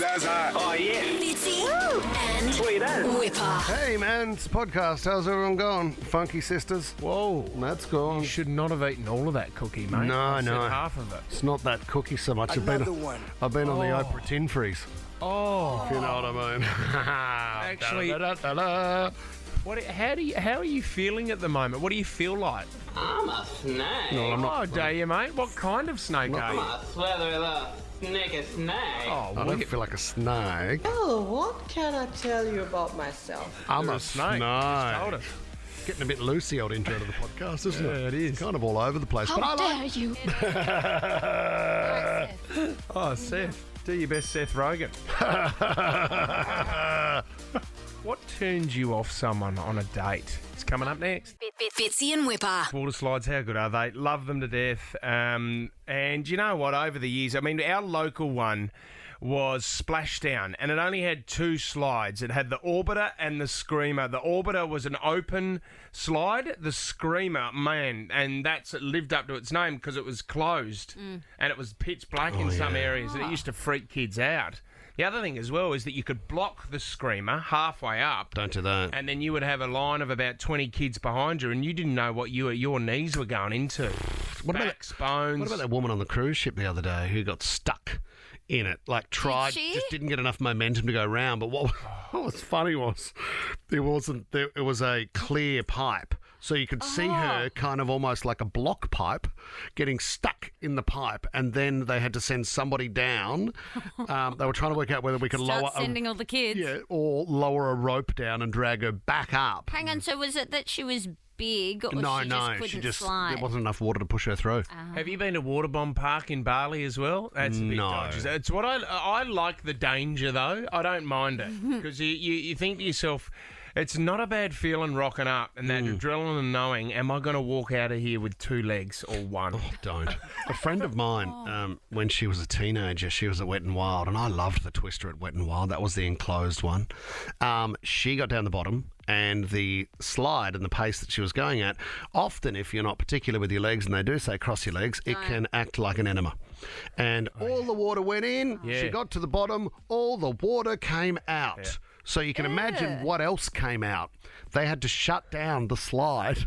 That's hot. Oh, yeah. Fitzy and Sweet as. Wippa. Hey man, it's a podcast. How's everyone going? Funky sisters? Whoa. That's gone. You should not have eaten all of that cookie, mate. No, I said no. half of it. It's not that cookie so much. I've been on the Oprah tin freeze. Oh. If you know what I mean. Actually- Da-da-da-da-da. How are you feeling at the moment? What do you feel like? I'm a snake. No, I'm not. Oh, do you, mate? What kind of snake are I'm you? a slither the snake. Oh, I don't feel like a snake. Oh, what can I tell you about myself? I'm You're a a snake. snake. Just told us. Getting a bit loosey old intro to the podcast, isn't it? Yeah, it is. Kind of all over the place. How but I dare like you? Oh, Seth. Do your best, Seth Rogen. What turns you off someone on a date? It's coming up next. Fitzy and Wippa. Water slides, how good are they? Love them to death. And you know what? Over the years, I mean, our local one was Splashdown, and it only had two slides. It had the Orbiter and the Screamer. The Orbiter was an open slide. The Screamer, man, and that's it lived up to its name because it was closed and it was pitch black in some areas, and it used to freak kids out. The other thing as well is that you could block the Screamer halfway up. Don't do that. And then you would have a line of about 20 kids behind you, and you didn't know what your knees were going into. What about Backs, bones. What about that woman on the cruise ship the other day who got stuck in it? Like tried, she? just didn't get enough momentum to go round. But what was funny was it was a clear pipe, so you could see her kind of almost like a block pipe getting stuck in the pipe, and then they had to send somebody down. They were trying to work out whether we could Start sending all the kids. or lower a rope down and drag her back up. Hang on, so was it that she was big or No, she just couldn't slide? there wasn't enough water to push her through. Have you been to Waterbomb Park in Bali as well? That's a bit No. dodgy. It's what I like the danger though. I don't mind it because you think to yourself, it's not a bad feeling rocking up and that adrenaline and knowing, am I going to walk out of here with two legs or one? Oh, don't. A friend of mine, when she was a teenager, she was at Wet n Wild, and I loved the Twister at Wet n Wild. That was the enclosed one. She got down the bottom, and the slide and the pace that she was going at, often if you're not particular with your legs, and they do say cross your legs, it can act like an enema. And all the water went in, Yeah. she got to the bottom, all the water came out. Yeah. So you can imagine what else came out. They had to shut down the slide.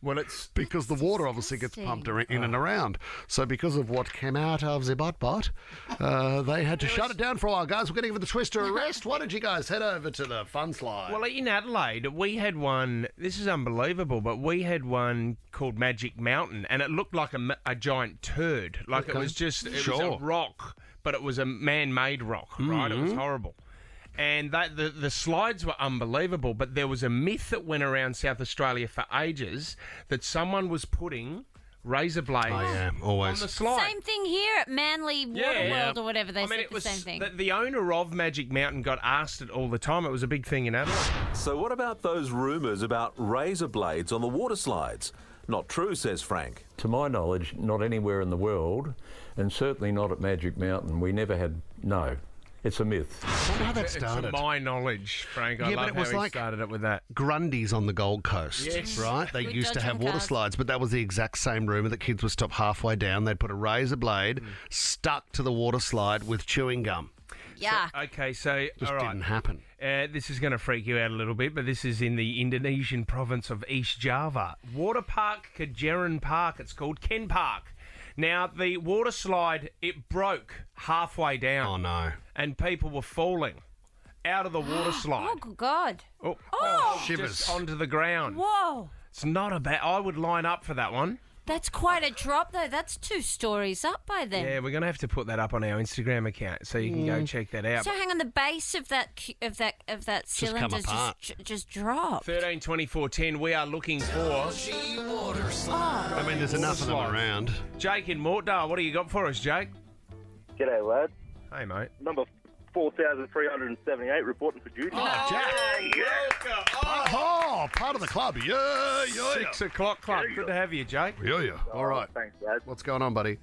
Well, it's Because the water obviously gets pumped in and around. So because of what came out of the bot, they had to shut it down for a while. Guys, we're going to give the Twister a rest. Why don't you guys head over to the fun slide? well in Adelaide we had one. This is unbelievable, but we had one called Magic Mountain, and it looked like a giant turd. Like it was just it was a rock, but it was a man-made rock. Right? It was horrible. And the slides were unbelievable, but there was a myth that went around South Australia for ages that someone was putting razor blades on always. the slide. Same thing here at Manly Waterworld or whatever. They said it the was same thing. the owner of Magic Mountain got asked it all the time. It was a big thing in Adelaide. So what about those rumours about razor blades on the water slides? Not true, says Frank. To my knowledge, not anywhere in the world, and certainly not at Magic Mountain. We never had, no. It's a myth. I wonder how that started. To my knowledge, Frank, I Yeah, but love it was how he like- started it with that. Grundy's on the Gold Coast, Yes. right? They With used to dodgy have water cars. slides, but that was the exact same rumour that kids would stop halfway down. They'd put a razor blade stuck to the water slide with chewing gum. Yeah. Okay, so Just all right. didn't happen. This is going to freak you out a little bit, but this is in the Indonesian province of East Java. Water Park Kejaran Park, it's called Ken Park. Now, the water slide, it broke halfway down. Oh, no. And people were falling out of the water slide. Oh, good God. Oh, Shivers. just onto the ground. Whoa. It's not a bad... I would line up for that one. That's quite a drop, though. That's 2 stories up by then. Yeah, we're going to have to put that up on our Instagram account so you can go check that out. So hang on, the base of that cylinder apart. just dropped. 13 24 10, we are looking for... I mean, there's enough of them slide. around. Jake in Mortdale, what do you got for us, Jake? G'day, lads. Hey, mate. Number 4,378 reporting for duty. Jack. Welcome. Oh, part of the club. Yeah. 6 o'clock club. Good to have you, Jake. Yeah. All right. Thanks, lads. What's going on, buddy?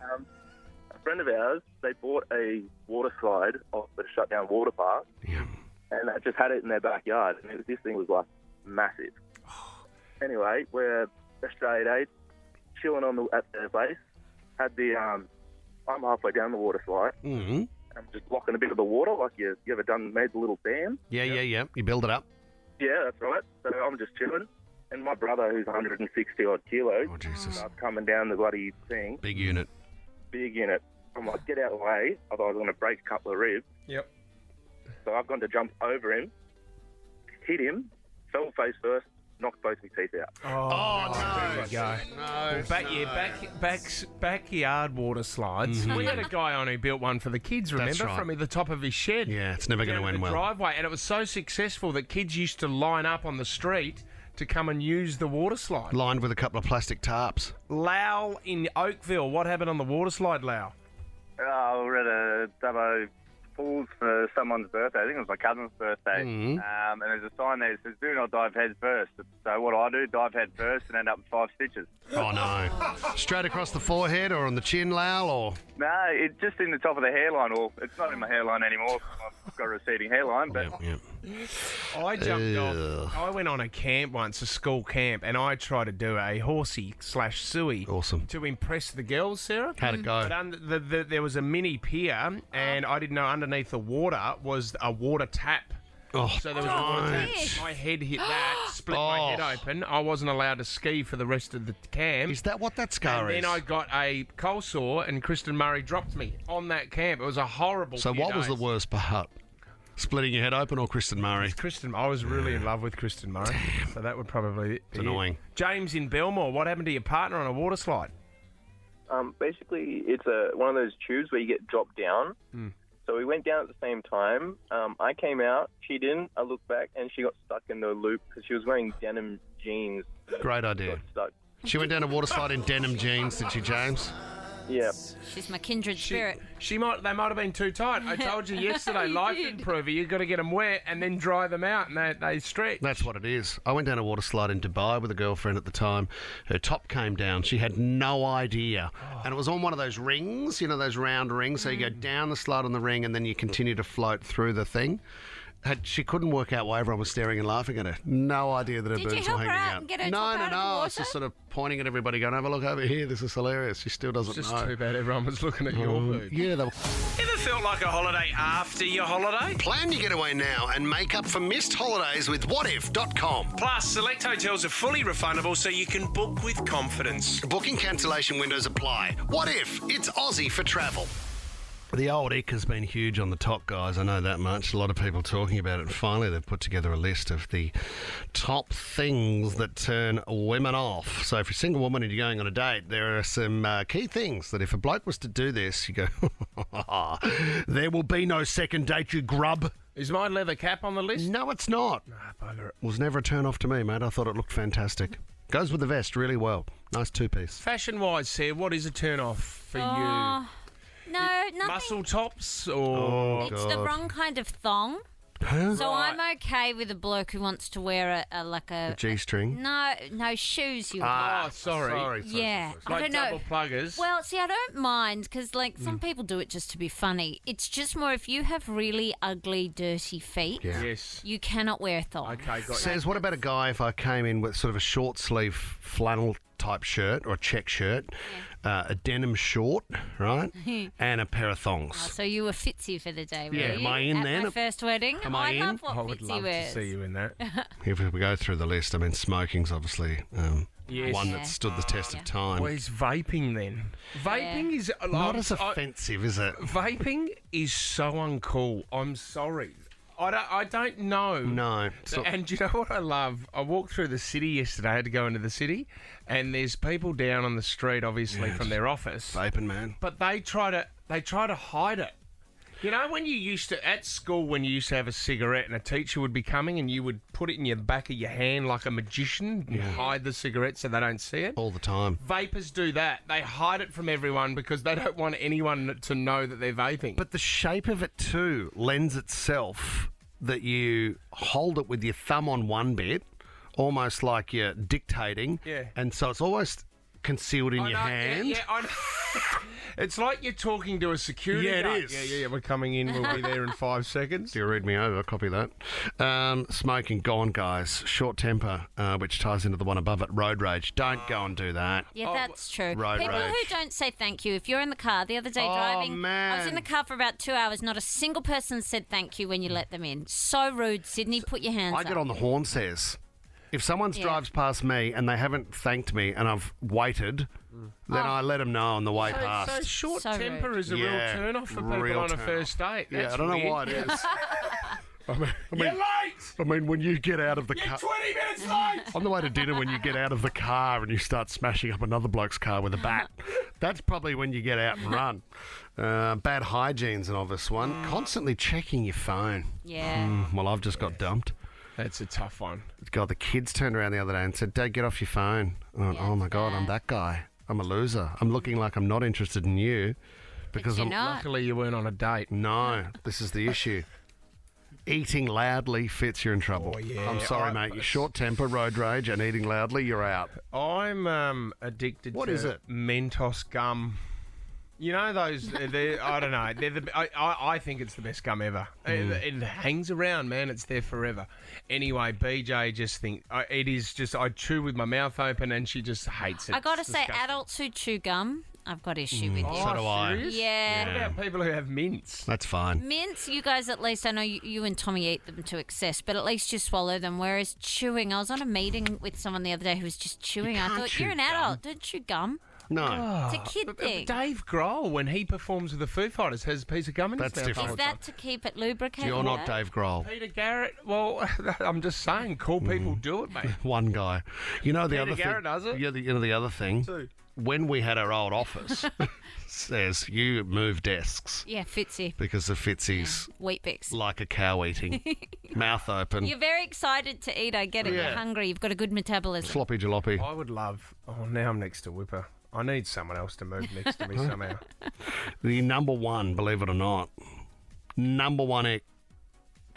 A friend of ours, they bought a water slide off the shut down water park, Yeah. and they just had it in their backyard, and this thing was like massive. Anyway, we're Australia Day, chilling at their base. Had the I'm halfway down the water slide, Mm-hmm. I'm just blocking a bit of the water, like you ever made the little dam? Yeah. You build it up. Yeah, that's right. So I'm just chilling. And my brother, who's 160 odd kilos, starts coming down the bloody thing. Big unit. I'm like, get out of the way, otherwise I'm going to break a couple of ribs. Yep. So I've gone to jump over him, hit him, fell face first, knocked both my teeth out. There we go. Backyard water slides. We had a guy on who built one for the kids, remember? That's right. From the top of his shed. Yeah, it's never going to down end the well. driveway, and it was so successful that kids used to line up on the street to come and use the water slide. Lined with a couple of plastic tarps. Lau in Oakville, what happened on the water slide, Lau? We're at a Dubbo Falls for someone's birthday. I think it was my cousin's birthday. Mm-hmm. And there's a sign there that says, do not dive head first. So what I do, dive head first and end up with 5 stitches. Oh, no. Straight across the forehead or on the chin, Lal, or? No, it's just in the top of the hairline. Or it's not in my hairline anymore. I've got a receding hairline. But Yep. I jumped off. I went on a camp once, a school camp, and I tried to do a horsey/suey. Awesome. To impress the girls, Sarah. How'd it go? But there was a mini pier, and I didn't know underneath the water was a water tap. Oh, So there was a water tap. My head hit that, split my head open. I wasn't allowed to ski for the rest of the camp. Is that what that scar And is? then I got a cold sore, and Kristen Murray dropped me on that camp. It was a horrible So few what was the days. worst part? Splitting your head open or Kristen Murray? I was really in love with Kristen Murray. So that would probably be It's annoying. it. James in Belmore, what happened to your partner on a water slide? Basically, it's one of those tubes where you get dropped down. So we went down at the same time. I came out, she didn't. I looked back, and she got stuck in the loop because she was wearing denim jeans. Great idea. Got stuck. She went down a water slide in denim jeans, did she, James? Yeah. She's my kindred spirit. They might have been too tight. I told you yesterday, Life Improver, you've got to get them wet and then dry them out, and they stretch. That's what it is. I went down a water slide in Dubai with a girlfriend at the time. Her top came down. She had no idea. And it was on one of those rings, you know, those round rings. So you go down the slide on the ring and then you continue to float through the thing. She couldn't work out why everyone was staring and laughing at her. No idea that her Did you boobs were help her hanging out out. and get her No. top out of the I was water? just sort of pointing at everybody going, have a look over here. This is hilarious. She still doesn't It's know. just too bad everyone was looking at your boobs. Yeah, they were. Ever felt like a holiday after your holiday? Plan your getaway now and make up for missed holidays with whatif.com. Plus, select hotels are fully refundable so you can book with confidence. Booking cancellation windows apply. What if? It's Aussie for travel. The old Icks has been huge on the top, guys. I know that much. A lot of people talking about it. And finally, they've put together a list of the top things that turn women off. So if you're a single woman and you're going on a date, there are some key things that if a bloke was to do this, you go, there will be no second date, you grub. Is my leather cap on the list? No, it's not. Bugger it. It was never a turn off to me, mate. I thought it looked fantastic. Goes with the vest really well. Nice two-piece. Fashion-wise, Sarah, what is a turn off for you? No, nothing. Muscle tops or... It's the wrong kind of thong. Huh? So I'm okay with a bloke who wants to wear a G-string? No shoes. You Oh, sorry. yeah, I Like don't know. double pluggers. Well, see, I don't mind because, like, some people do it just to be funny. It's just more if you have really ugly, dirty feet, Yeah. Yes. you cannot wear a thong. Okay, got you. Says, what about a guy if I came in with sort of a short sleeve flannel type shirt or a check shirt, a denim short, right, and a pair of thongs? So you were Fitzy for the day, were Yeah, you? am I in At then? my first wedding. Am I in? love what I would Fitzy love wears. to see you in that. If we go through the list, I mean, smoking's obviously Yes. one Yeah. that stood the test of time. Where's vaping then? Vaping is... Not as offensive, is it? Vaping is so uncool. I'm sorry. I don't know. No. it's not- And you know what I love? I walked through the city yesterday. I had to go into the city, and there's people down on the street, obviously from their office, Vaping, man. but they try to hide it. You know, when you used to at school, when you used to have a cigarette, and a teacher would be coming, and you would put it in your back of your hand like a magician, and hide the cigarette so they don't see it. All the time. Vapors do that. They hide it from everyone because they don't want anyone to know that they're vaping. But the shape of it too lends itself that you hold it with your thumb on one bit, almost like you're dictating. Yeah. And so it's almost concealed in your hand. Yeah, I know. It's like you're talking to a security Yeah, it guard. is. Yeah, we're coming in. We'll be there in 5 seconds. Do you read me over? Copy that. Smoking, gone, guys. Short temper, which ties into the one above it. Road rage. Don't go and do that. Yeah, that's true. Road People rage. who don't say thank you. If you're in the car, the other day driving, I was in the car for about 2 hours. Not a single person said thank you when you let them in. So rude, Sydney. Put your hands up. I get on the horn, says. If someone drives past me and they haven't thanked me and I've waited, then I let them know on the way past. So short So temper rude. is a real turn-off for people on a first date. Yeah, That's I don't know weird. why it is. You're late! I mean, when you get out of the car... You're 20 minutes late! On the way to dinner, when you get out of the car and you start smashing up another bloke's car with a bat, that's probably when you get out and run. Bad hygiene's an obvious one. Constantly checking your phone. Yeah. Well, I've just got dumped. That's a tough one. God, the kids turned around the other day and said, Dad, get off your phone. I went, oh, my God, I'm that guy. I'm a loser. I'm looking like I'm not interested in you. Because you're I'm not. Luckily, you weren't on a date. No, this is the issue. Eating loudly, Fitz, you're in trouble. Oh, yeah. I'm sorry, mate. You're short temper, road rage, and eating loudly, you're out. I'm addicted What to is it? Mentos gum. You know those? I don't know. I think it's the best gum ever. It hangs around, man. It's there forever. Anyway, BJ just it is just. I chew with my mouth open, and she just hates it. I got to It's say, disgusting. adults who chew gum, I've got issue with you. So do I. Serious? Yeah. What about people who have mints? That's fine. Mints, you guys at least, I know you and Tommy eat them to excess, but at least you swallow them. Whereas chewing, I was on a meeting with someone the other day who was just chewing. I can't thought, chew you're an gum. adult, don't chew gum. No. It's a kid thing. Dave Grohl, when he performs with the Foo Fighters, has a piece of gum in his That's mouth. different. Is that to keep it lubricated? You're not Dave Grohl. Peter Garrett? Well, I'm just saying, cool people do it, mate. One guy. You know the Peter other Garrett thing. does it? You know the other thing. Too. When we had our old office, says you move desks Yeah, Fitzy. because of Fitzy's Wheat Bix. like a cow eating, mouth open, You're very excited to eat, I get it. Yeah. You're hungry, you've got a good metabolism. sloppy jalopy. I would love. Oh, now I'm next to Wippa. I need someone else to move next to me somehow. The number one, believe it or not, number one ick,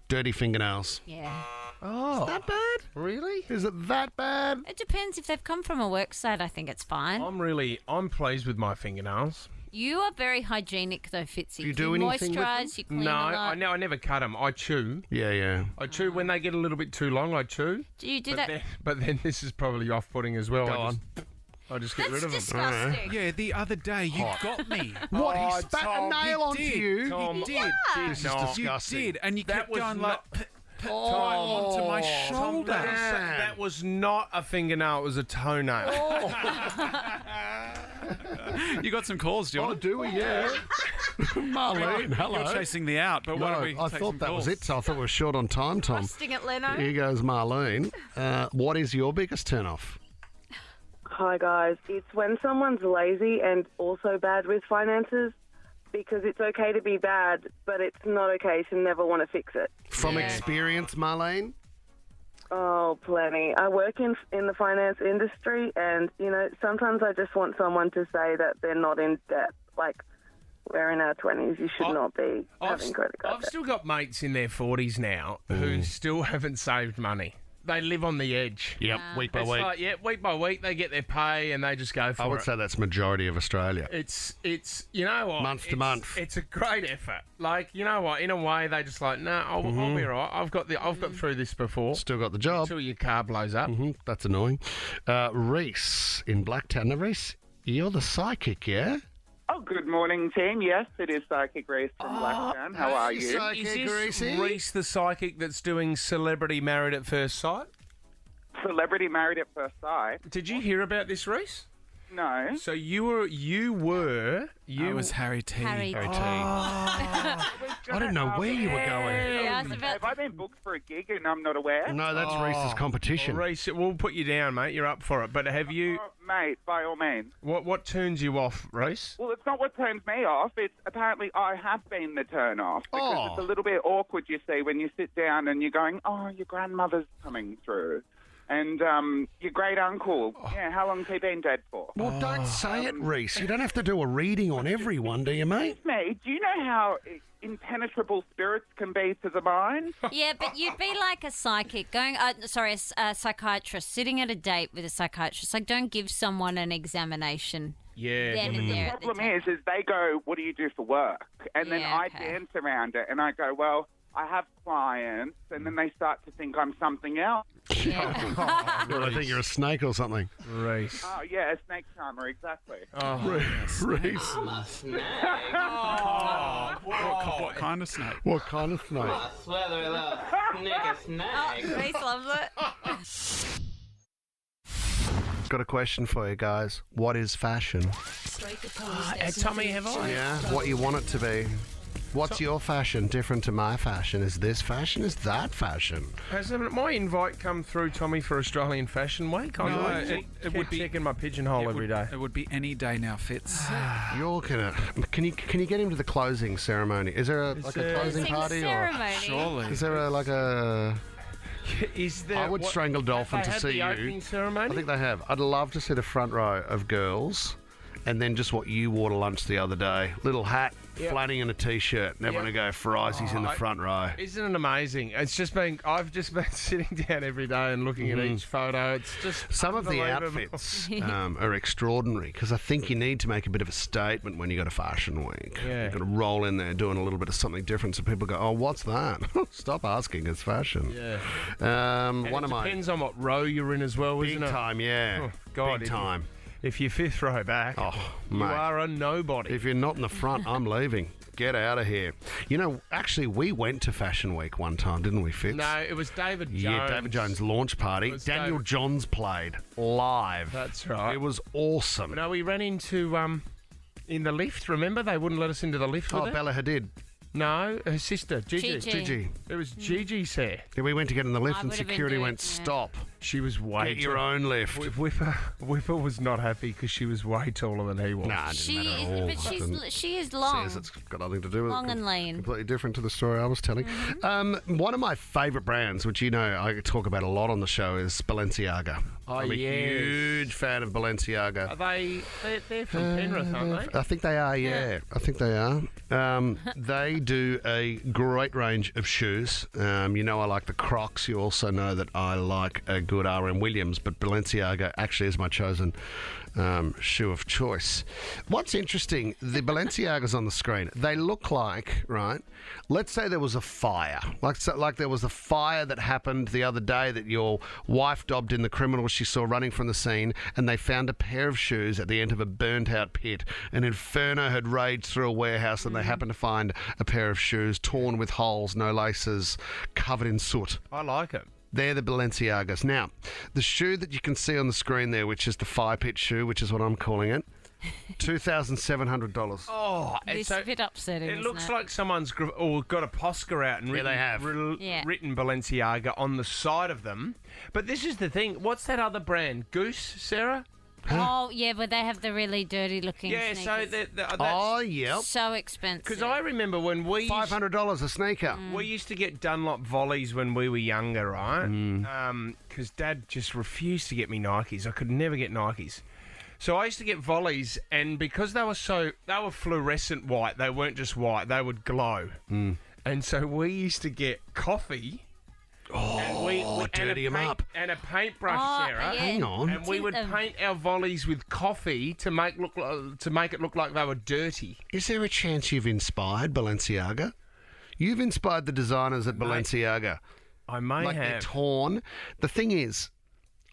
dirty fingernails. Yeah. Oh, That bad? really? Is it that bad? It depends. If they've come from a work site, I think it's fine. I'm pleased with my fingernails. You are very hygienic, though, Fitzy. You do anything with them? moisturise, you clean No, a lot. I never cut them. I chew. Yeah. I chew when they get a little bit too long. I chew. Do you do But that? then, but then this is probably off-putting as well. Go I on. just get That's rid of them. disgusting. Yeah, the other day you got me. What? Oh, He spat Tom, a nail you onto did. you? Tom, You did. This is No. disgusting. You did, and you That kept was going not- like onto my shoulder. That was not a fingernail. It was a toenail. You got some calls, John. Oh, do we? Yeah. Marlene, hello. You're chasing me out, but why don't we I take thought some that calls? was it, so I thought we were short on time, Tom. Busting it, Leno. Here goes Marlene. What is your biggest turn-off? Hi guys, it's when someone's lazy and also bad with finances, because it's okay to be bad, but it's not okay to never want to fix it. From experience, Marlene? Oh, plenty. I work in the finance industry, and, sometimes I just want someone to say that they're not in debt. Like, we're in our 20s, you should not be having credit card I've debt. still got mates in their 40s now who still haven't saved money. They live on the edge. Yep, week by It's week. like, week by week they get their pay and they just go for I would it. say that's majority of Australia. It's you know what? Month to month. It's a great effort. Like, you know what? In a way, they just like, no, I'll be all right. I've got through this before. Still got the job. Until your car blows up. That's annoying. Reese in Blacktown. Now, Reese, you're the psychic, yeah? Oh, good morning, team. Yes, it is Psychic Reese from Blacktown. How are you? Is this Reese the psychic that's doing Celebrity Married at First Sight? Celebrity Married at First Sight. Did you hear about this, Reese? No. So you were. I was Harry T. Harry T. I didn't know where you were going. Yeah, I was about Have I been booked for a gig and I'm not aware? No, that's Reese's competition. Reese, we'll put you down, mate. You're up for it. But have you? Oh, mate, by all means. What turns you off, Reese? Well, it's not what turns me off. It's apparently I have been the turn off. Because it's a little bit awkward, you see, when you sit down and you're going, oh, your grandmother's coming through. And your great uncle, yeah, how long's he been dead for? Well, don't say it, Reese. You don't have to do a reading on everyone, do you, mate? Me, do you know how impenetrable spirits can be to the mind. Yeah, but you'd be like a psychic a psychiatrist sitting at a date with a psychiatrist. Like, don't give someone an examination. Yeah. Then and there. The problem is they go, "What do you do for work?" And then Yeah, I okay. dance around it, and I go, "Well, I have clients," and then they start to think I'm something else. Well, I think you're a snake or something. Reese. Oh yeah, a snake charmer, exactly. Reese. I'm a snake. What kind of snake? What kind of snake? I swear they love nigger snake. Reese loves it. Got a question for you guys. What is fashion? Tommy, have I? Yeah, what you want it to be. What's your fashion different to my fashion? Is this fashion? Is that fashion? Has my invite come through, Tommy, for Australian Fashion Week? No, it would be checking my pigeonhole every day. It would be any day now, Fitz. You're gonna. Can you get him to the closing ceremony? Is there a closing party ceremony? Surely. Is there a? Is there? I would strangle dolphin have to they had see the you. opening ceremony? I think they have. I'd love to see the front row of girls, and then just what you wore to lunch the other day. Little hat, flanny and a t-shirt, and everyone to go Friesies in the front row. Isn't it amazing? I've just been sitting down every day and looking at each photo. It's just Some of the unbelievable. outfits are extraordinary because I think you need to make a bit of a statement when you go to Fashion Week. Yeah. You've got to roll in there doing a little bit of something different so people go, oh, what's that? Stop asking, it's fashion. Yeah. And One it of my depends on what row you're in as well, big isn't it? time, yeah. Oh, God, big time. If you're fifth row back, you mate. are a nobody. If you're not in the front, I'm leaving. Get out of here. You know, actually, we went to Fashion Week one time, didn't we, Fitz? No, it was David Jones. Yeah, David Jones' launch party. It was Daniel David- Johns played live. That's right. It was awesome. No, we ran into in the lift. Remember, they wouldn't let us into the lift with Oh, her? Bella Hadid. No, her sister, Gigi. Gigi. It was Gigi's hair. Yeah, we went to get in the lift I and would've been security doing- went, yeah. stop. She was way Get your own lift. Whipper was not happy because she was way taller than he was. Nah, it didn't matter at all. But she is long. Says it's got nothing to do with Long it. and lean. Completely different to the story I was telling. One of my favourite brands, which you know I talk about a lot on the show, is Balenciaga. Oh, I'm a yes. huge fan of Balenciaga. Are they're from Penrith, aren't they? I think they are, yeah. I think they are. They do a great range of shoes. You know I like the Crocs. You also know that I like a good R.M. Williams, but Balenciaga actually is my chosen shoe of choice. What's interesting, the Balenciagas on the screen, they look like, right, let's say there was a fire. Like there was a fire that happened the other day that your wife dobbed in the criminal she saw running from the scene, and they found a pair of shoes at the end of a burnt-out pit. An inferno had raged through a warehouse, and they happened to find a pair of shoes torn with holes, no laces, covered in soot. I like it. They're the Balenciagas. Now, the shoe that you can see on the screen there, which is the fire pit shoe, which is what I'm calling it, $2,700. Oh, It's a bit upsetting. It isn't looks like someone's got a Posca out and Yeah, they have. written Balenciaga on the side of them. But this is the thing. What's that other brand? Goose, Sarah? Oh, yeah, but they have the really dirty looking Yeah, so sneakers. that's Oh, yep. So expensive. because I remember when we $500 a sneaker. we used to get Dunlop volleys when we were younger, right? Because Dad just refused to get me Nikes. I could never get Nikes. So I used to get volleys, and because they were fluorescent white, they weren't just white, they would glow. And so we used to get coffee. Dirty 'em up. And a paintbrush, Oh, Sarah. yeah. Hang on. And we would paint our volleys with coffee to make it look like they were dirty. Is there a chance you've inspired Balenciaga? You've inspired the designers at Balenciaga. I may Like they're have. torn. The thing is,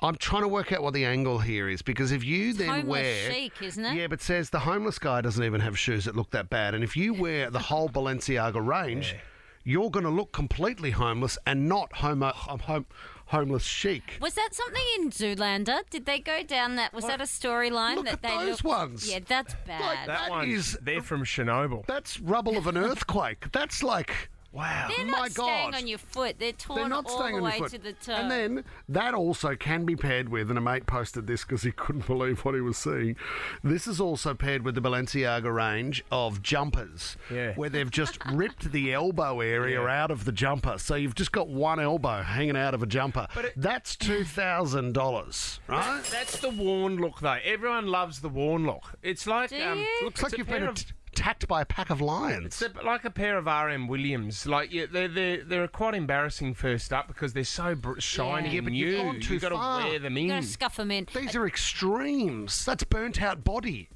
I'm trying to work out what the angle here is, because if you then Homeless wear... chic, isn't it? Yeah, but says the homeless guy doesn't even have shoes that look that bad. And if you wear the whole Balenciaga range... You're going to look completely homeless and not homeless chic. Was that something in Zoolander? Did they go down that? Was that a storyline Look that at they those looked- ones. Yeah, that's bad. That one is- they're from Chernobyl. That's rubble of an earthquake. That's like... Wow. They're my not staying God. on your foot. They're torn They're not all staying the on your way foot. to the toe. And then that also can be paired with, and a mate posted this because he couldn't believe what he was seeing. This is also paired with the Balenciaga range of jumpers, where they've just ripped the elbow area out of the jumper. So you've just got one elbow hanging out of a jumper. That's $2,000, right? That's the worn look, though. Everyone loves the worn look. It's like Do you? Looks like it's a you've been pair a of attacked by a pack of lions. It's like a pair of R.M. Williams. Like they're quite embarrassing first up because they're so shiny Yeah, and but new. you've gone too You've got to far. wear them in. You got to scuff them in. These are extremes. That's burnt out body.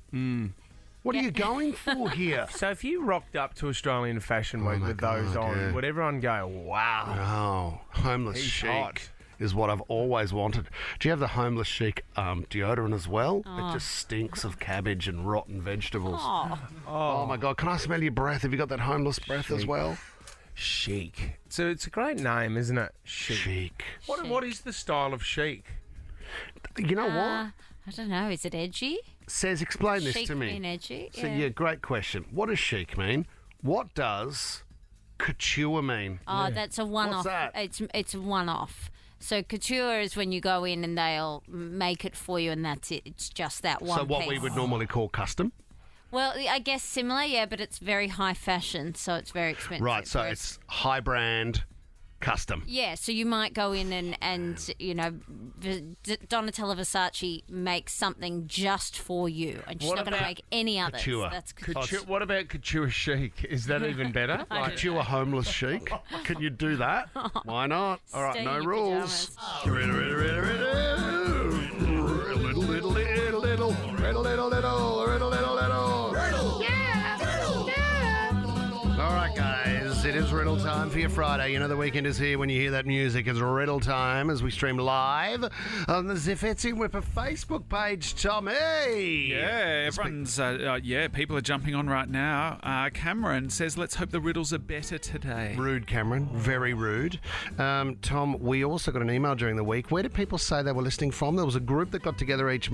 What are you going for here? So if you rocked up to Australian Fashion Week with those on, yeah. would everyone go, wow? Oh, homeless He's chic hot. is what I've always wanted. Do you have the homeless chic deodorant as well? Oh. It just stinks of cabbage and rotten vegetables. Oh. My God, can I smell your breath? Have you got that homeless breath as well? Chic. So it's a great name, isn't it? Chic. What is the style of chic? You know what? I don't know. Is it edgy? Says, explain this Chic to me. mean edgy? So, yeah, great question. What does chic mean? What does couture mean? Oh, that's a one-off. that? It's a one-off. So couture is when you go in and they'll make it for you, and that's it. It's just that one So what piece. we would normally call custom? Well, I guess similar, yeah, but it's very high fashion, so it's very expensive. Right, so Whereas- it's high brand, custom. Yeah, so you might go in and you know, Donatella Versace makes something just for you, and she's What not going to about make any others. couture? That's Couture, what about couture chic? Is that even better? Couture homeless chic. Can you do that? Why not? All right, Stay no in your rules. pajamas. Riddle, riddle, riddle, riddle. Riddle, riddle, riddle, riddle. Riddle, riddle, riddle, riddle, riddle, riddle. Riddle. All right, guys, it is Riddle Time for your Friday. You know the weekend is here when you hear that music. It's Riddle Time as we stream live on the Fitzy and Wippa Facebook page, Tommy. Yeah, everyone's, people are jumping on right now. Cameron says, let's hope the riddles are better today. Rude, Cameron. Very rude. Tom, we also got an email during the week. Where did people say they were listening from? There was a group that got together each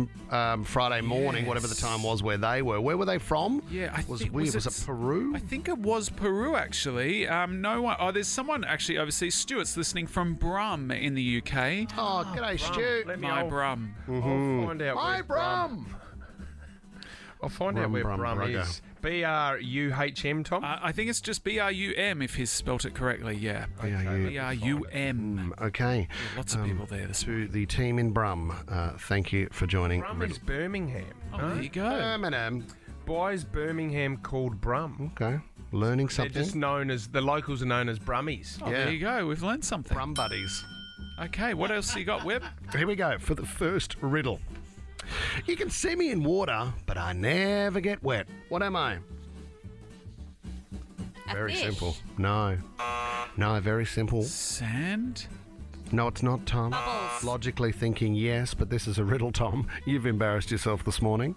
Friday morning, whatever the time was where they were. Where were they from? Yeah, I was think weird. Was it Peru? I think it was Peru, actually. No one. Oh, there's someone actually overseas. Stuart's listening from Brum in the UK. Oh, g'day, Stu. My Brum. I'll find out My where Brum. I'll find out where Brum is. B-R-U-H-M, Tom? I think it's just B-R-U-M if he's spelt it correctly, yeah. B-R-U-M. Okay. Lots of people there this To the team in Brum, thank you for joining. Brum is Birmingham. Oh, there you go. Birmingham. Why is Birmingham called Brum? Okay. Learning They're something. just known as, the locals are known as Brummies. Oh, there you go. We've learned something. Brum buddies. Okay, what else you got, Web? Here we go for the first riddle. You can see me in water, but I never get wet. What am I? Very fish. simple. No, very simple. Sand? No, it's not, Tom. Bubbles. Logically thinking yes, but this is a riddle, Tom. You've embarrassed yourself this morning.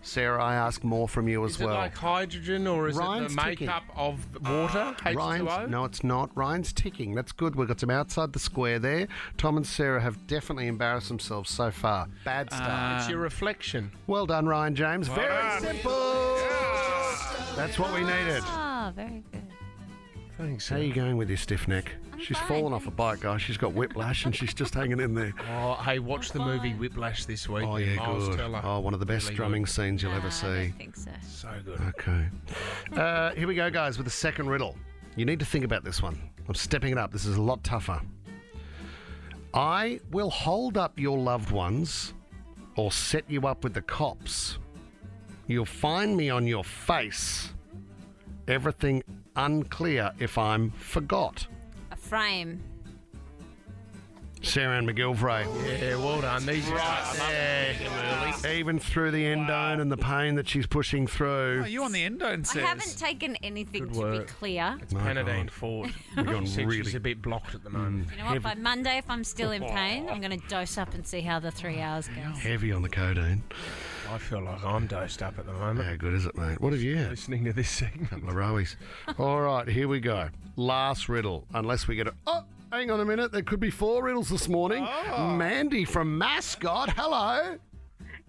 Sarah, I ask more from you as Is well. it like hydrogen or is Ryan's it the makeup of the water? H2O? No, it's not. Ryan's ticking. That's good. We've got some outside the square there. Tom and Sarah have definitely embarrassed themselves so far. Bad start. It's your reflection. Well done, Ryan James. Well Very done. simple. That's what we needed. Oh, very good. Thanks. How are you going with your stiff neck? She's fine, fallen off a bike, guys. She's got whiplash and she's just hanging in there. Oh, hey, watch the movie Whiplash this week. Oh, yeah, Miles good. Teller. Oh, one of the best Really drumming good. scenes you'll ever I see. don't think so. So good. Okay. Here we go, guys, with the second riddle. You need to think about this one. I'm stepping it up. This is a lot tougher. I will hold up your loved ones or set you up with the cops. You'll find me on your face. Everything unclear if I'm forgot. A frame. Sarah Ann McGilvray. Yeah, well done. These are Even through the endone and the pain that she's pushing through. Oh, you on the endone I says. haven't taken anything Good to work. be clear. It's My Panadine God. Ford. We're going She's really a bit blocked at the moment. You know what? By Monday, if I'm still in pain, I'm going to dose up and see how the 3 hours goes. heavy on the codeine. I feel like I'm dosed up at the moment. How good is it, mate? What have you had? Listening to this segment. Couple of rowies. All right, here we go. Last riddle, unless we get a... Oh, hang on a minute. There could be 4 riddles this morning. Mandy from Mascot. Hello.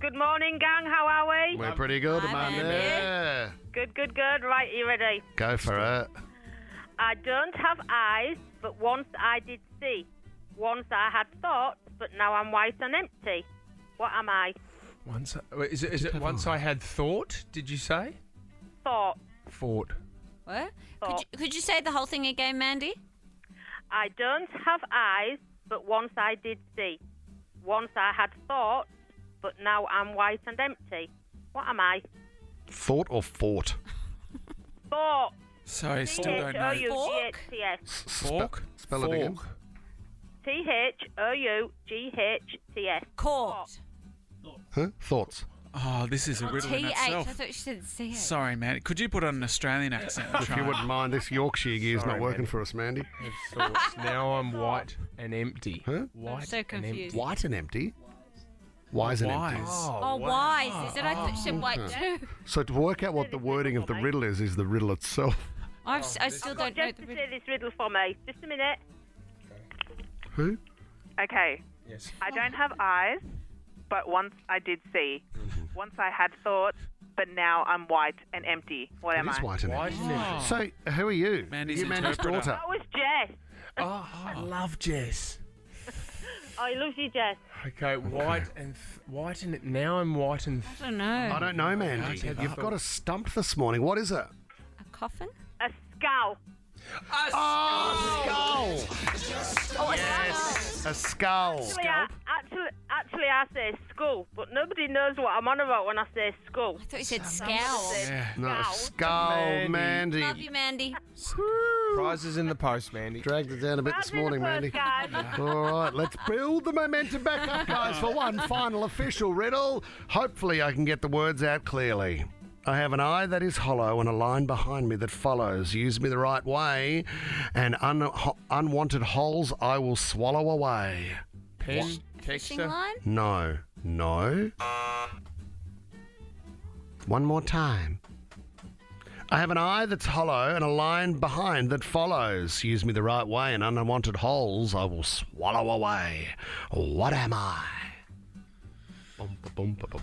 Good morning, gang. How are we? We're pretty good, Hi, Mandy. Mandy. Yeah. Good. Right, you ready? Go for it. I don't have eyes, but once I did see. Once I had thoughts, but now I'm white and empty. What am I? Is it once I had thought, did you say? Thought. Thought. What? Thought. Could you say the whole thing again, Mandy? I don't have eyes, but once I did see. Once I had thoughts, but now I'm white and empty. What am I? Thought or fort? Fork. Sorry, still don't know. T-H-O-U-G-H-T-S. Fork? Spell it again. T-H-O-U-G-H-T-S. Court. Huh? Thoughts? Oh, this is a riddle in T-H. itself. I thought you said C-H. Sorry, man. Could you put on an Australian accent? and If try you it? wouldn't mind, this Yorkshire gear's Sorry, not working man. for us, Mandy. Thoughts. Now I'm white and empty. Huh? White so and empty. confused. White and empty? Wise and empty. Oh, wise. Is it? I thought you said white Okay. too. So to work out what the wording of the riddle is the riddle itself. I still don't know Just the to riddle. say this riddle for me. Just a minute. Who? Okay. Yes. I don't have eyes, but once I did see. Once I had thoughts, but now I'm white and empty. What am It is I? white and White empty. and empty. So who are you? Mandy's you Mandy's interpreter. daughter. That was Jess. Oh, I love Jess. I love you, Jess. Okay, white and now I'm white and. I don't know. I don't know, Mandy. You've got us stumped this morning. What is it? A coffin? A skull. Oh, skull! Oh, Yes, a skull. Actually, I say skull, but nobody knows what I'm on about when I say skull. I thought you said scowl. No, skull, Mandy. Love you, Mandy. Prizes in the post, Mandy. Dragged it down a bit this morning, Mandy. All right, let's build the momentum back up, guys, for one final official riddle. Hopefully I can get the words out clearly. I have an eye that is hollow and a line behind me that follows. Use me the right way, and unwanted holes I will swallow away. Pen, Fishing texture. line? No. One more time. I have an eye that's hollow and a line behind that follows. Use me the right way, and unwanted holes I will swallow away. What am I?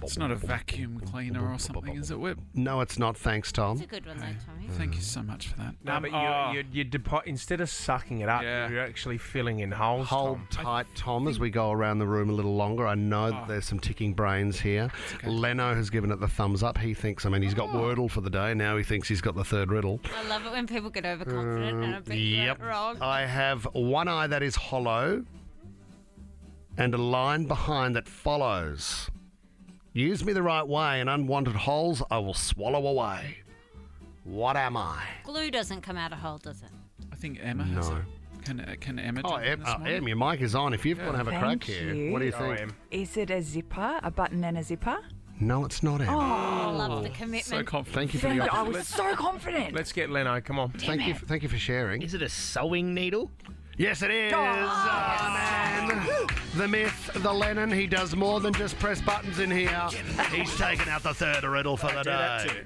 It's not a vacuum cleaner or something, is it, Whip? No, it's not. Thanks, Tom. It's a good one, though, Tommy. Thank you so much for that. No, but you instead of sucking it up, you're actually filling in holes. Hold tight, Tom, as we go around the room a little longer. I know that there's some ticking brains here. Leno has given it the thumbs up. He thinks, he's got Wordle for the day. Now he thinks he's got the third riddle. I love it when people get overconfident and I bet you Yep. it wrong. I have one eye that is hollow and a line behind that follows. Use me the right way, and unwanted holes I will swallow away. What am I? Glue doesn't come out a hole, does it? I think Emma has No. it. Can Emma Oh, jump in this morning? Em, your mic is on. If you've got to have a crack Thank here, you. what do you think? Is it a zipper, a button and a zipper? No, it's not, Em. Oh, I love the commitment. So confident. Thank you for the I opportunity. was so confident. Let's get Leno. Come on. Thank you for sharing. Is it a sewing needle? Yes, it is. Oh, man. The myth, the Lennon, he does more than just press buttons in here. He's taken out the third riddle for the day.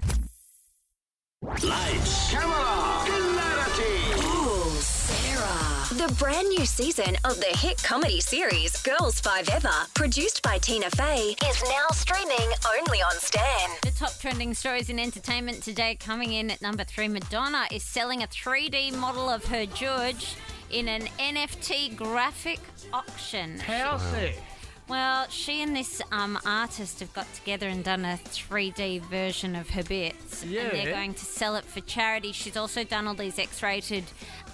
Lights, camera, clarity. Ooh, Sarah. The brand new season of the hit comedy series Girls 5 Ever, produced by Tina Fey, is now streaming only on Stan. The top trending stories in entertainment today, coming in at number 3, Madonna is selling a 3D model of her George in an NFT graphic auction. How's it? Well, she and this artist have got together and done a 3D version of her bits. Yeah. And they're going to sell it for charity. She's also done all these X-rated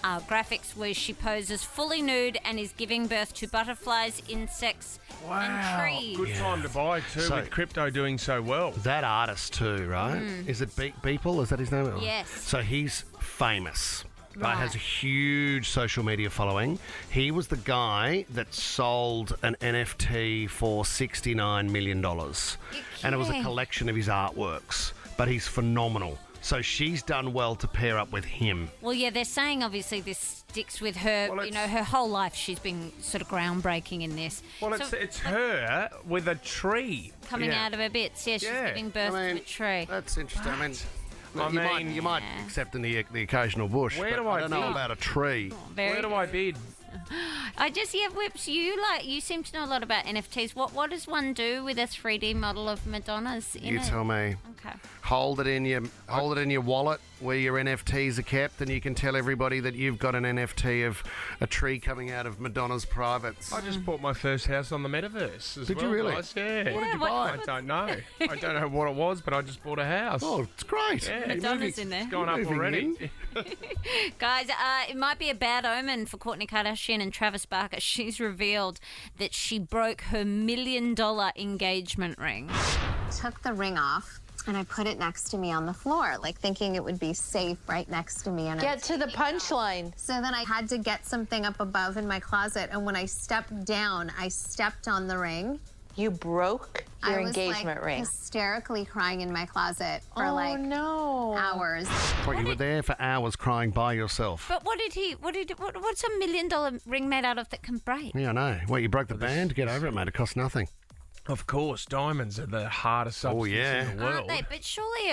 graphics where she poses fully nude and is giving birth to butterflies, insects, and trees. Good time to buy, too, So- with crypto doing so well. That artist too, right? Is it Beeple? Is that his name? Yes. So he's famous. Right. Has a huge social media following. He was the guy that sold an NFT for $69 million. And it was a kidding. collection of his artworks. But he's phenomenal. So she's done well to pair up with him. Well, yeah, they're saying obviously this sticks with her. Her whole life she's been sort of groundbreaking in this. Well, So, it's her with a tree. coming out of her bits. Yeah, she's giving birth to a tree. That's interesting. I mean, you might accept in the occasional bush. Where but do I don't know bid? about a tree. Very Where do I bid? Whips. You seem to know a lot about NFTs. What does one do with a 3D model of Madonna's in You it? tell me. Okay. Hold it in your wallet where your NFTs are kept, and you can tell everybody that you've got an NFT of a tree coming out of Madonna's privates. I just bought my first house on the metaverse as Did you well, really? guys. Yeah. What did you buy? I don't know. I don't know what it was, but I just bought a house. Oh, it's great. Yeah, Madonna's in there. It's gone up Moving already. Guys, it might be a bad omen for Kourtney Kardashian and Travis Barker. She's revealed that she broke her $1 million engagement ring. Took the ring off and I put it next to me on the floor, like thinking it would be safe right next to me. And Get to the punchline. So then I had to get something up above in my closet, and when I stepped down, I stepped on the ring. You broke your engagement ring. hysterically crying in my closet for no. hours. Well, you were there for hours crying by yourself. But what's a $1 million ring made out of that can break? Yeah, I know. Well, you broke the band. Get over it, mate. It costs nothing. Of course, diamonds are the hardest substance in the world. Aren't they? But surely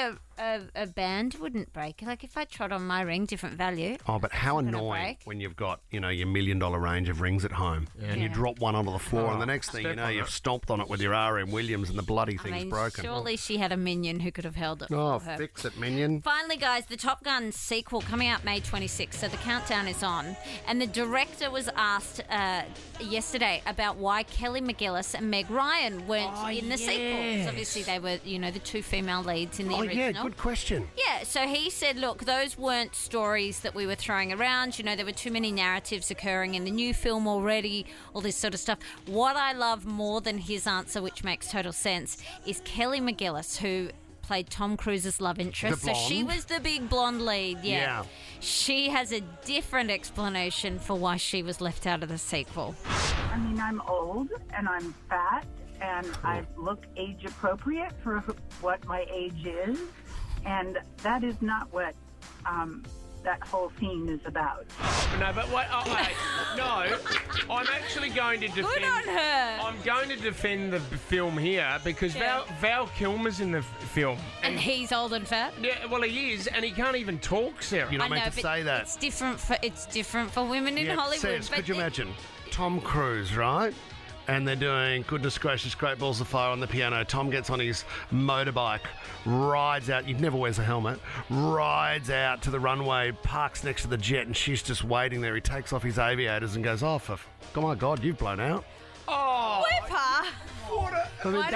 a band wouldn't break. Like if I trod on my ring, different value. Oh, but how It's not gonna annoying break. when you've got, your $1 million range of rings at home and you Yeah. drop one onto the floor and the next thing you step know, on you've it. stomped on it with your RM Williams and the bloody thing's broken. Surely she had a minion who could have held it Oh, for her. fix it, minion. Finally, guys, the Top Gun sequel coming out May 26th, so the countdown is on. And the director was asked yesterday about why Kelly McGillis and Meg Ryan weren't in the sequel. 'Cause obviously, they were, the two female leads in the original. Yeah, good question. Yeah, so he said, look, those weren't stories that we were throwing around. There were too many narratives occurring in the new film already, all this sort of stuff. What I love more than his answer, which makes total sense, is Kelly McGillis, who played Tom Cruise's love interest. The So she blonde? was the big blonde lead, Yeah. She has a different explanation for why she was left out of the sequel. I mean, I'm old and I'm fat and I look age appropriate for what my age is, and that is not what that whole scene is about. No, but wait, no, I'm actually going to defend. Good on her. I'm going to defend the film here because Val Kilmer's in the film, And he's old and fat? yeah, well he is, and he can't even talk, Sarah. You're not I meant know, to but say that. It's different for women in Hollywood. Says, but could you imagine Tom Cruise, right? And they're doing Goodness Gracious, Great Balls of Fire on the piano. Tom gets on his motorbike, rides out, he never wears a helmet, rides out to the runway, parks next to the jet, and she's just waiting there. He takes off his aviators and goes, oh my God, you've blown out. Oh, Whipper! I mean, Why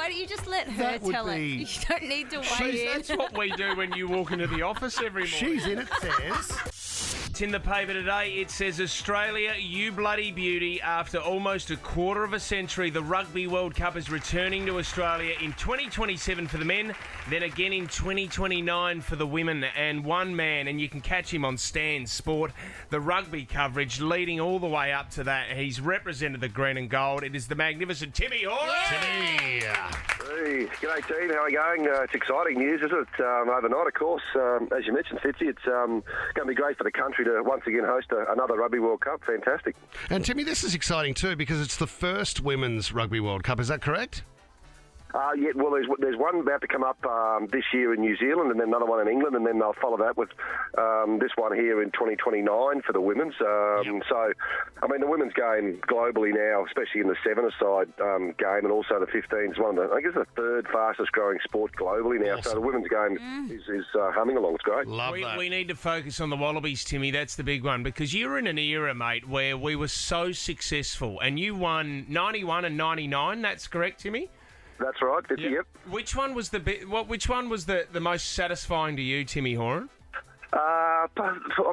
don't you just let her that would tell it? be- You don't need to weigh in. that's what we do when you walk into the office every morning. She's in it, says. It's in the paper today. It says, Australia, you bloody beauty. After almost a quarter of a century, the Rugby World Cup is returning to Australia in 2027 for the men, then again in 2029 for the women. And one man, and you can catch him on Stan Sport, the rugby coverage leading all the way up to that. He's represented the green and gold. It is the magnificent Timmy Horan. Timmy! Hey, g'day team, how are you going? It's exciting news, isn't it? Overnight, of course, as you mentioned, Fitzy, it's going to be great for the country to once again host another Rugby World Cup. Fantastic. And Timmy, this is exciting too because it's the first Women's Rugby World Cup, is that correct? Yeah, well, there's one about to come up this year in New Zealand, and then another one in England, and then they'll follow that with this one here in 2029 for the women's. So, I mean, the women's game globally now, especially in the seven-a-side game, and also the 15 is one of the, I guess, the third fastest growing sport globally now. So the women's game is humming along. It's great. We need to focus on the Wallabies, Timmy. That's the big one because you're in an era, mate, where we were so successful, and you won 91 and 99. That's correct, Timmy? That's right, 50, yep. Which one was Which one was the most satisfying to you, Timmy Horan? I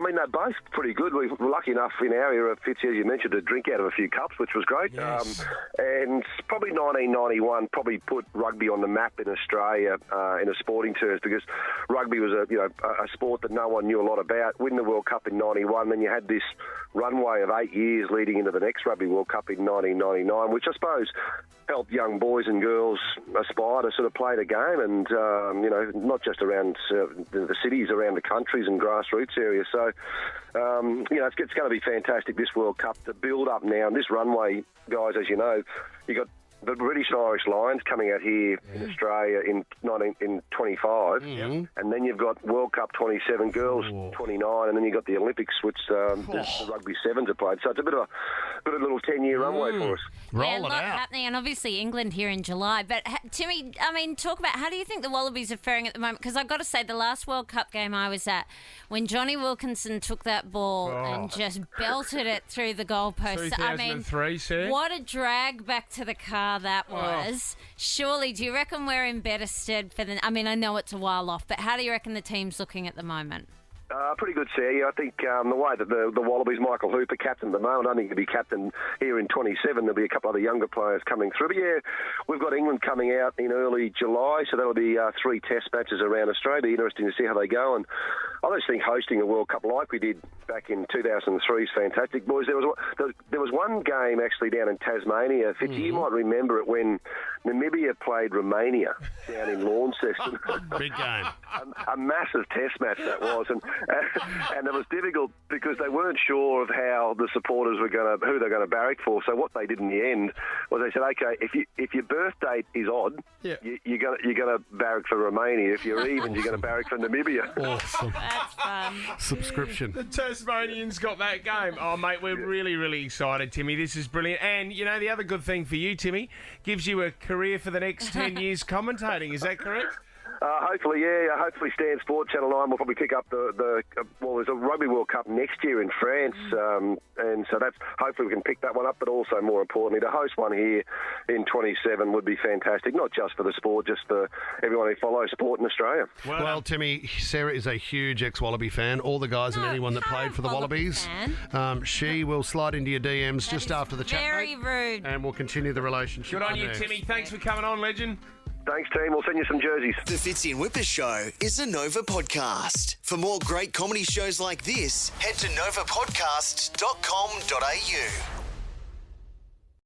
mean, they're both pretty good. We were lucky enough in our era, Fitzy, as you mentioned, to drink out of a few cups, which was great. Yes. And probably 1991 probably put rugby on the map in Australia in a sporting terms because rugby was a sport that no one knew a lot about. Win the World Cup in 91, then you had this runway of 8 years leading into the next Rugby World Cup in 1999, which I suppose helped young boys and girls aspire to sort of play the game and, not just around the cities, around the countries and grassroots areas. So, it's going to be fantastic, this World Cup, to build up now. And this runway, guys, as you know, you got the British and Irish Lions coming out here in Australia in 25, and then you've got World Cup 27, girls 29, and then you've got the Olympics, which the rugby sevens are played. So it's a bit of a little 10-year runway for us. A lot happening, and obviously England here in July. But Timmy, I mean, talk about how do you think the Wallabies are faring at the moment? Because I've got to say, the last World Cup game I was at, when Johnny Wilkinson took that ball and just belted it through the goalpost. 2003, Sarah? What a drag back to the car that was. Surely, do you reckon we're in better stead for the... I mean, I know it's a while off, but how do you reckon the team's looking at the moment? Pretty good, Sarah. Yeah, I think the way that the Wallabies, Michael Hooper, captain at the moment, I don't think he'll be captain here in 27. There'll be a couple of other younger players coming through. But yeah, we've got England coming out in early July, so that'll be 3 test matches around Australia. It'll be interesting to see how they go. And I just think hosting a World Cup like we did back in 2003 is fantastic. Boys, there was one game actually down in Tasmania. Fitzy, you might remember it when Namibia played Romania down in Launceston. Big game. A massive test match that was. And it was difficult because they weren't sure of how the supporters were who they're going to barrack for. So what they did in the end was they said, okay, if your birth date is odd, you're going to barrack for Romania. If you're even, you're going to barrack for Namibia. Awesome. That's fun. Subscription. The Tasmanians got that game. Oh, mate, we're really, really excited, Timmy. This is brilliant. And, you know, the other good thing for you, Timmy, gives you a career for the next 10 years commentating. Is that correct? Hopefully, yeah. Hopefully, Stan Sport Channel 9 will probably pick up there's a Rugby World Cup next year in France, and so that's hopefully we can pick that one up. But also, more importantly, to host one here in 27 would be fantastic. Not just for the sport, just for everyone who follows sport in Australia. Well, Timmy, Sarah is a huge ex-Wallaby fan. All the guys and anyone that played for the Wallabies, she will slide into your DMs just after the chat. Very rude. And we'll continue the relationship. Good on you, there. Timmy. Thanks for coming on, legend. Thanks, team. We'll send you some jerseys. The Fitzy and Wippa Show is a Nova podcast. For more great comedy shows like this, head to novapodcast.com.au.